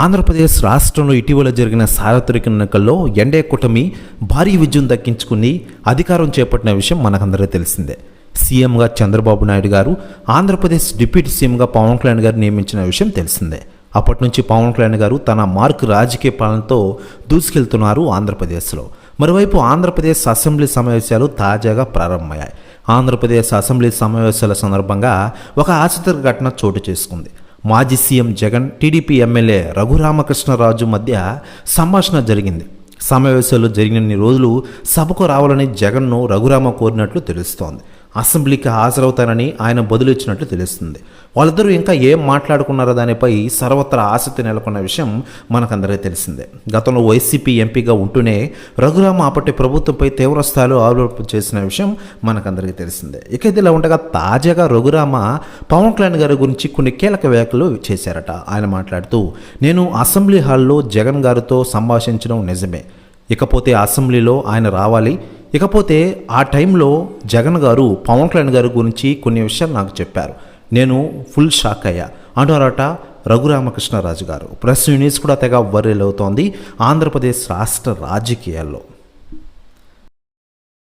ఆంధ్రప్రదేశ్ రాష్ట్రంలో ఇటీవల జరిగిన సార్వత్రిక ఎన్నికల్లో ఎన్డీఏ కూటమి భారీ విజయం దక్కించుకుని అధికారం చేపట్టిన విషయం మనకందరికీ తెలిసిందే. సీఎంగా చంద్రబాబు నాయుడు గారు, ఆంధ్రప్రదేశ్ డిప్యూటీ సీఎంగా పవన్ కళ్యాణ్ గారు నియమించిన విషయం తెలిసిందే. అప్పటి నుంచి పవన్ కళ్యాణ్ గారు తన మార్క్ రాజకీయ పాలనతో దూసుకెళ్తున్నారు ఆంధ్రప్రదేశ్లో. మరోవైపు ఆంధ్రప్రదేశ్ అసెంబ్లీ సమావేశాలు తాజాగా ప్రారంభమయ్యాయి. ఆంధ్రప్రదేశ్ అసెంబ్లీ సమావేశాల సందర్భంగా ఒక ఆసక్తికర ఘటన చోటు చేసుకుంది. మాజీ సీఎం జగన్, టీడీపీ ఎమ్మెల్యే రఘురామకృష్ణరాజు మధ్య సంభాషణ జరిగింది. సమావేశాలు జరిగినన్ని రోజులు సభకు రావాలని జగన్ను రఘురామ కోరినట్లు తెలుస్తోంది. అసెంబ్లీకి హాజరవుతానని ఆయన బదులిచ్చినట్లు తెలుస్తుంది. వాళ్ళిద్దరూ ఇంకా ఏం మాట్లాడుకున్నారో దానిపై సర్వత్రా ఆసక్తి నెలకొన్న విషయం మనకందరికీ తెలిసిందే. గతంలో వైసీపీ ఎంపీగా ఉంటూనే రఘురామ అప్పటి ప్రభుత్వంపై తీవ్రస్థాయిలో ఆరోపణ చేసిన విషయం మనకందరికీ తెలిసిందే. ఇక ఇదిలా ఉండగా తాజాగా రఘురామ పవన్ కళ్యాణ్ గారి గురించి కొన్ని కీలక వ్యాఖ్యలు చేశారట. ఆయన మాట్లాడుతూ, నేను అసెంబ్లీ హాల్లో జగన్ గారితో సంభాషించడం నిజమే, ఇకపోతే అసెంబ్లీలో ఆయన రావాలి, ఇకపోతే ఆ టైంలో జగన్ గారు పవన్ కళ్యాణ్ గారి గురించి కొన్ని విషయాలు నాకు చెప్పారు, నేను ఫుల్ షాక్ అయ్యా అంటారట రఘురామకృష్ణరాజు గారు. ప్రెస్ న్యూస్ కూడా తెగ వైరల్ అవుతోంది ఆంధ్రప్రదేశ్ రాష్ట్ర రాజకీయాల్లో.